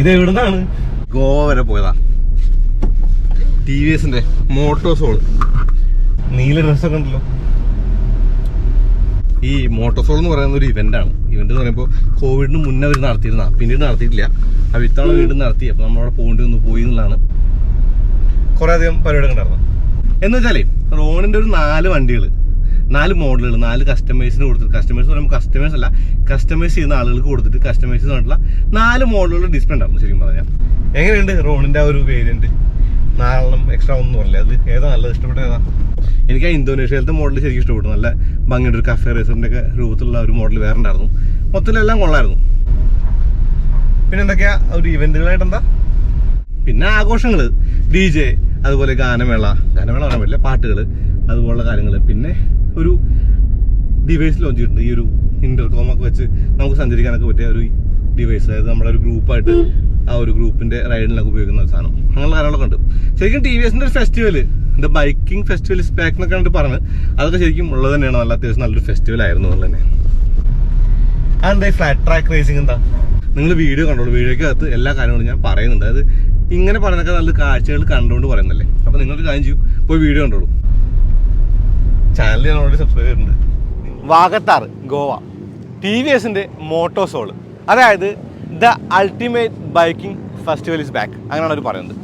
ഇത് എവിടുന്നാണ്? ഗോവ വരെ പോയതാ. TVS മോട്ടോസോൾ. നീല ഡ്രസ്സൊക്കെ ഉണ്ടല്ലോ. ഈ മോട്ടോസോൾ എന്ന് പറയുന്ന ഒരു ഇവന്റാണ്. ഇവന്റ് എന്ന് പറയുമ്പോൾ കോവിഡിന് മുന്നേ അവർ നടത്തിയിരുന്ന, പിന്നീട് നടത്തിയിട്ടില്ല. അപ്പോൾ ഇത്തവണ വീണ്ടും നടത്തി. അപ്പോൾ നമ്മളവിടെ പോയി എന്നുള്ളതാണ്. കുറേ അധികം പരിപാടികൾ ഉണ്ടായിരുന്നു. എന്ന് വെച്ചാലേ റോണിൻ്റെ ഒരു 4 വണ്ടികൾ, 4 മോഡലുകൾ, 4 കസ്റ്റമേഴ്സിന് കൊടുത്തിട്ട്, കസ്റ്റമേഴ്സ് പറയുമ്പോൾ കസ്റ്റമേഴ്സ് അല്ല, കസ്റ്റമൈസ് ചെയ്യുന്ന ആളുകൾക്ക് കൊടുത്തിട്ട് കസ്റ്റമൈസ് ചെയ്തിട്ടുള്ള 4 മോഡലുകളുടെ ഡിസ്പ്ലേ ഉണ്ടായിരുന്നു. ശരിക്കും പറഞ്ഞാൽ എങ്ങനെയുണ്ട് റോണിൻ്റെ ആ ഒരു വേരിയൻറ്റ്? 4 എക്സ്ട്രാ ഒന്നും അല്ലേ? അത് ഏതാ നല്ലത്? ഇഷ്ടപ്പെട്ട ഏതാ? എനിക്ക് ആ ഇന്തോനേഷ്യയിലത്തെ മോഡൽ ശരിക്കും ഇഷ്ടപ്പെട്ടു. നല്ല ഭംഗിയുടെ ഒരു കഫേ റേസറിൻ്റെ ഒക്കെ രൂപത്തിലുള്ള ഒരു മോഡൽ വേറെ ഉണ്ടായിരുന്നു. മൊത്തത്തിലെല്ലാം കൊള്ളായിരുന്നു. പിന്നെ എന്തൊക്കെയാ ഒരു ഇവന്റുകളായിട്ട് എന്താ? പിന്നെ ആഘോഷങ്ങൾ, DJ, അതുപോലെ ഗാനമേള പറയാൻ പറ്റില്ല, പാട്ടുകൾ, അതുപോലുള്ള കാര്യങ്ങൾ. പിന്നെ ഒരു ഡിവൈസ് ലോഞ്ച് ചെയ്തിട്ടുണ്ട്. ഈ ഒരു ഇന്റർകോമൊക്കെ വെച്ച് നമുക്ക് സഞ്ചരിക്കാനൊക്കെ പറ്റിയ ഒരു ഡിവൈസ്. അതായത് നമ്മുടെ ഒരു ഗ്രൂപ്പായിട്ട് ആ ഒരു ഗ്രൂപ്പിന്റെ റൈഡിനൊക്കെ ഉപയോഗിക്കുന്ന ഒരു സാധനം. അങ്ങനെയുള്ള കാര്യങ്ങളൊക്കെ ഉണ്ട്. ശരിക്കും TVS ഒരു festival, the biking festival is back എന്നൊക്കെ കണ്ടിട്ട് പറഞ്ഞ് അതൊക്കെ ശരിക്കും ഉള്ളത് തന്നെയാണ്. നല്ല അത്യാവശ്യം നല്ലൊരു ഫെസ്റ്റിവൽ ആയിരുന്നു എന്നുള്ളത് തന്നെ. അതെന്താ ഈ ഫ്ലാറ്റ് ട്രാക്ക് റേസിംഗ് എന്താ? നിങ്ങൾ വീഡിയോ കണ്ടോളൂ. വീഡിയോക്കകത്ത് എല്ലാ കാര്യങ്ങളും ഞാൻ പറയുന്നുണ്ട്. അതായത് ഇങ്ങനെ പറയുന്നൊക്കെ നല്ല കാഴ്ചകൾ കണ്ടുകൊണ്ട് പറയുന്നല്ലേ. അപ്പോൾ നിങ്ങളൊരു കാര്യം ചെയ്യും, പോയി വീഡിയോ കണ്ടോളൂ. ചാനൽ ഞാൻ ഓൾറെഡി സബ്സ്ക്രൈബ് ചെയ്തിട്ടുണ്ട്. വാഗത്താർ, ഗോവ, TVS മോട്ടോസോൾ, അതായത് the ultimate biking festival is back, അങ്ങനെയാണ് അവർ പറയുന്നത്.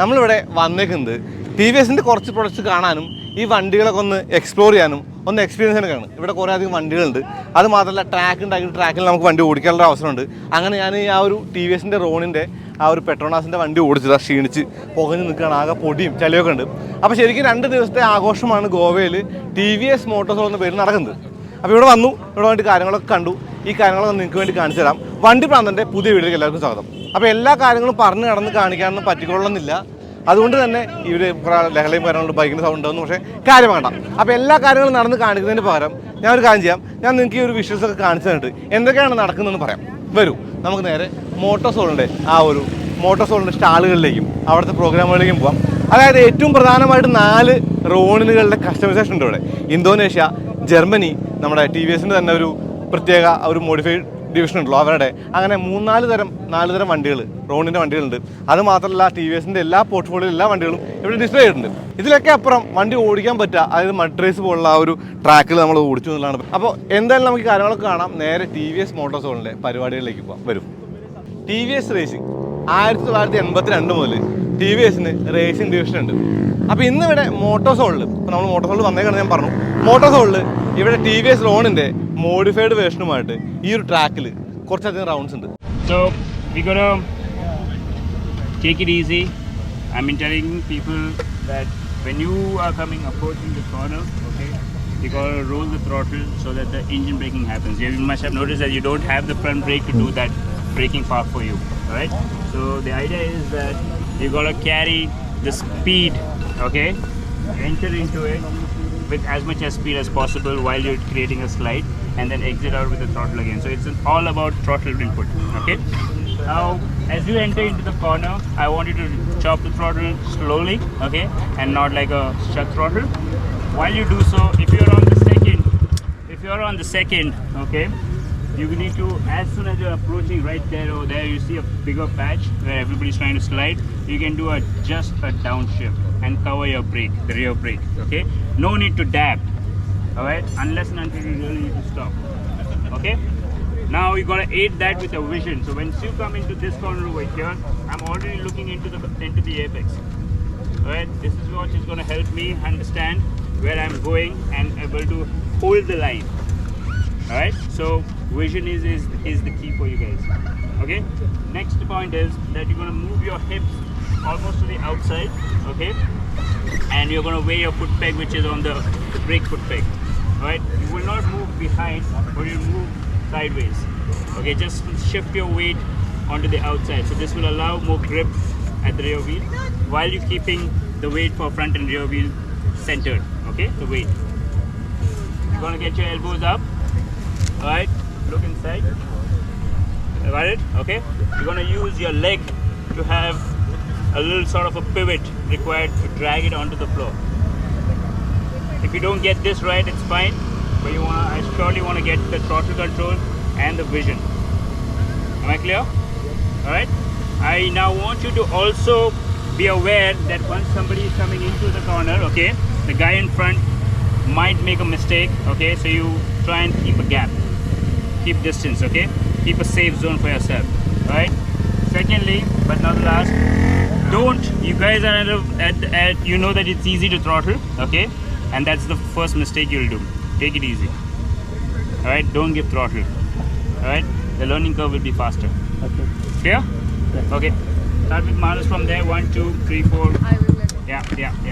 നമ്മളിവിടെ വന്നേക്കുന്നത് TVS കുറച്ച് പ്രൊഡക്ട്സ് കാണാനും ഈ വണ്ടികളൊക്കെ ഒന്ന് എക്സ്പ്ലോർ ചെയ്യാനും ഒന്ന് എക്സ്പീരിയൻസ് ചെയ്യാനൊക്കെയാണ്. ഇവിടെ കുറേ അധികം വണ്ടികളുണ്ട്. അത് മാത്രമല്ല ട്രാക്ക് ഉണ്ടാക്കിയിട്ട് ട്രാക്കിൽ നമുക്ക് വണ്ടി ഓടിക്കാനുള്ള അവസരമുണ്ട്. അങ്ങനെ ഞാൻ ആ ഒരു TVS റോണിൻ്റെ ആ ഒരു പെട്രോണാസിൻ്റെ വണ്ടി ഓടിച്ചത് ക്ഷീണിച്ച് പുകഞ്ഞ് നിൽക്കുകയാണ്. ആകെ പൊടിയും ചളിയൊക്കെ ഉണ്ട്. അപ്പോൾ ശരിക്കും 2 ദിവസത്തെ ആഘോഷമാണ് ഗോവയിൽ TVS മോട്ടോസോൾ എന്ന പേര് നടക്കുന്നത്. അപ്പോൾ ഇവിടെ വന്നു, ഇവിടെ വേണ്ടി കാര്യങ്ങളൊക്കെ കണ്ടു. ഈ കാര്യങ്ങളൊക്കെ നിങ്ങൾക്ക് വേണ്ടി കാണിച്ചു തരാം. വണ്ടിപ്രാന്തൻ്റെ പുതിയ വീഡിയോയിലേക്ക് എല്ലാവർക്കും സ്വാഗതം. അപ്പോൾ എല്ലാ കാര്യങ്ങളും പറഞ്ഞ് കടന്ന് കാണിക്കാനൊന്നും പറ്റിക്കൊള്ളുന്നില്ല. അതുകൊണ്ട് തന്നെ ഇവർ ലഹളയും കാര്യങ്ങളും ബൈക്കിൻ്റെ സൗണ്ട് ഉണ്ടാകുന്നു, പക്ഷേ കാര്യം വേണ്ട. അപ്പോൾ എല്ലാ കാര്യങ്ങളും നടന്ന് കാണിക്കുന്നതിന് പകരം ഞാൻ ഒരു കാര്യം ചെയ്യാം. ഞാൻ നിങ്ങൾക്ക് ഈ ഒരു വിഷ്വൽസൊക്കെ കാണിച്ചു തന്നിട്ട് എന്തൊക്കെയാണ് നടക്കുന്നതെന്ന് പറയാം. വരൂ, നമുക്ക് നേരെ മോട്ടോസോളിൻ്റെ സ്റ്റാളുകളിലേക്കും അവിടുത്തെ പ്രോഗ്രാമുകളിലേക്കും പോകാം. അതായത് ഏറ്റവും പ്രധാനമായിട്ട് 4 റോണുകളുടെ കസ്റ്റമൈസേഷൻ ഉണ്ട് ഇവിടെ. ഇന്തോനേഷ്യ, ജർമ്മനി, നമ്മുടെ TVS തന്നെ ഒരു പ്രത്യേക ഒരു മോഡിഫൈഡ് ഡിവിഷൻ ഉണ്ടല്ലോ അവരുടെ. അങ്ങനെ 4 തരം വണ്ടികൾ, റോണിൻ്റെ വണ്ടികളുണ്ട്. അത് മാത്രമല്ല TVS എല്ലാ പോർട്ട്ഫോളിയോ എല്ലാ വണ്ടികളും ഇവിടെ ഡിസ്പ്ലേ ചെയ്തിട്ടുണ്ട്. ഇതിലൊക്കെ അപ്പുറം വണ്ടി ഓടിക്കാൻ പറ്റുക, അതായത് മഡ് റേസ് പോലുള്ള ആ ഒരു ട്രാക്കിൽ നമ്മൾ ഓടിച്ചു എന്നുള്ളതാണ്. അപ്പോൾ എന്തായാലും നമുക്ക് കാര്യങ്ങളൊക്കെ കാണാം. നേരെ TVS മോട്ടോസോളിൻ്റെ പരിപാടികളിലേക്ക് പോകാം. വരും. TVS റേസിംഗ് 1982 മുതൽ TVS റേസിംഗ് ഡിവിഷൻ ഉണ്ട്. അപ്പോൾ ഇന്നിവിടെ മോട്ടോസോളിൽ, ഇപ്പോൾ നമ്മൾ മോട്ടോസോളിൽ വന്നേക്കാണ് ഞാൻ പറഞ്ഞു. മോട്ടോസോളിൽ ഇവിടെ TVS റോണിൻ്റെ മോഡിഫൈഡ് വേർഷനുമായിട്ട് ഈ ഒരു ട്രാക്കിൽ കുറച്ചധികം റൗണ്ട്സ് ഉണ്ട്. So we're gonna take it easy. I mean, telling people that when you are approaching the corner, okay, you gotta roll the throttle so that the engine braking happens. You must have noticed that you don't have the front brake to do that braking part for you, right? So the idea is that you gotta carry the speed, okay, enter into it with as much as speed as possible while you're creating a slide, and then exit out with the throttle again. So it's all about throttle input, okay? Now as you enter into the corner, I want you to chop the throttle slowly, okay, and not like a shut throttle. While you do so, if you're on the second, okay, you need to, as soon as you're approaching right there or there, you see a bigger patch where everybody's trying to slide, you can do just a downshift and cover your brake, the rear brake, okay? No need to dab, alright, unless and until you really need to stop, okay? Now you're gonna aid that with a vision. So once you come into this corner over here, I'm already looking into the apex, alright? This is what is gonna help me understand where I'm going and able to hold the line, alright? So vision is the key for you guys, okay? Next point is that you're going to move your hips almost to the outside, okay, and you're going to weigh your foot peg, which is on the brake foot peg, alright? You will not move behind, but you'll move sideways, okay? Just shift your weight onto the outside, so this will allow more grip at the rear wheel while you're keeping the weight for front and rear wheel centered, okay, the weight. You're going to get your elbows up, alright? Look inside. Got it? Okay. You're going to use your leg to have a little sort of a pivot required to drag it onto the floor. If you don't get this right, it's fine. But I surely want to get the throttle control and the vision. Am I clear? Alright. I now want you to also be aware that once somebody is coming into the corner, okay, the guy in front might make a mistake, okay, so you try and keep a gap, keep distance, okay, keep a safe zone for yourself, right? Secondly, but not last, you guys are at you know that it's easy to throttle, okay, and that's the first mistake you'll do. Take it easy, all right? Don't give throttle, all right? The learning curve will be faster. Okay. Clear? Yes. Okay. Start with Manus from there. 1, 2, 3, 4. I will let it. Yeah.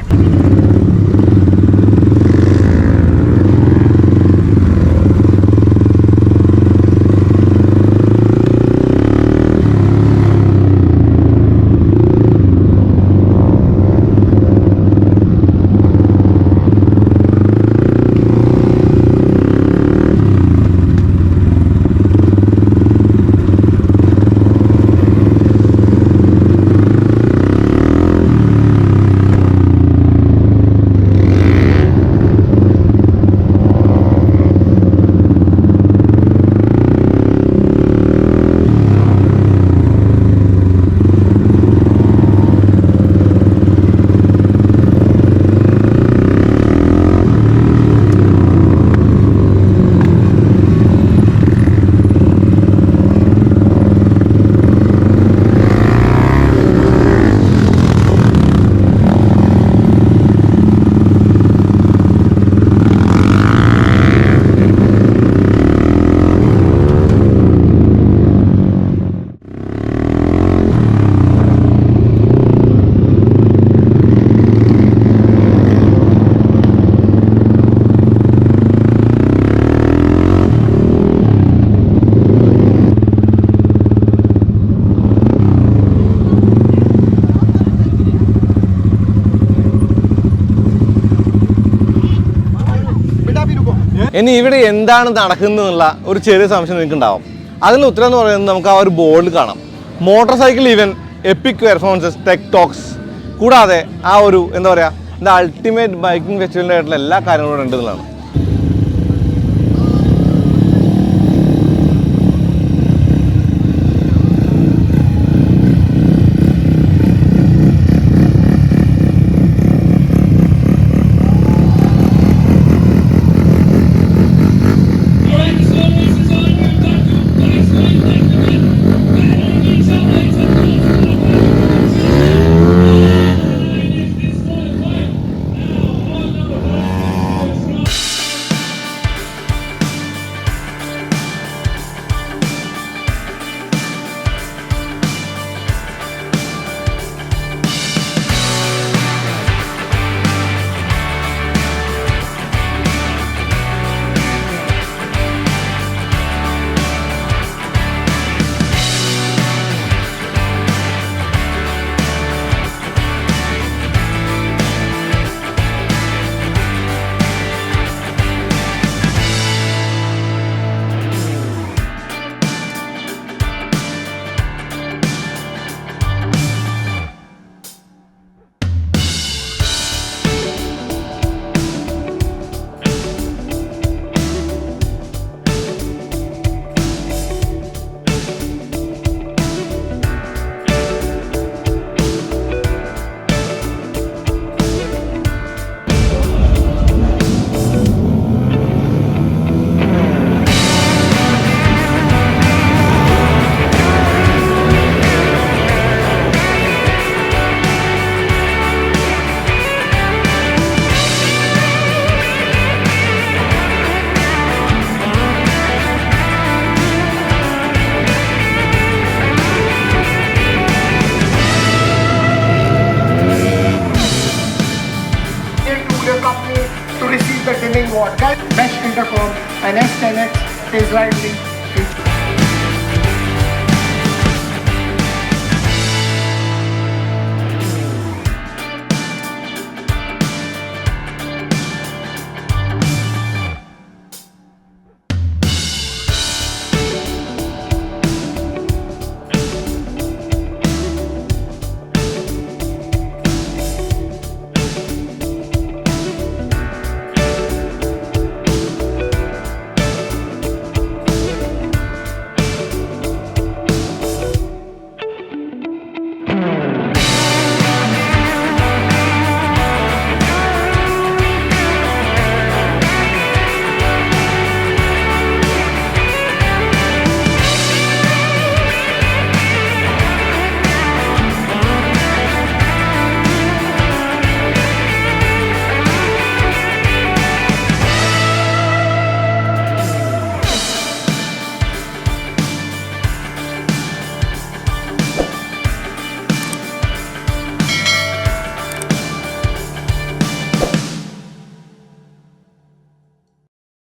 ഇനി ഇവിടെ എന്താണ് നടക്കുന്നതെന്നുള്ള ഒരു ചെറിയ സംശയം നിങ്ങൾക്ക് ഉണ്ടാവും. അതിന് ഉത്തരം എന്ന് പറയുന്നത് നമുക്ക് ആ ഒരു ബോർഡിൽ കാണാം. Motor cycle even EPIC performances tech talks, കൂടാതെ ആ ഒരു എന്താ പറയുക, ദ അൾട്ടിമേറ്റ് ബൈക്കിംഗ് ഫെസ്റ്റിവലിൻ്റെ ആയിട്ടുള്ള എല്ലാ കാര്യങ്ങളും ഉണ്ടെന്നുള്ളതാണ്. To receive the dimming ward, mesh intercom, and S10X is widely featured.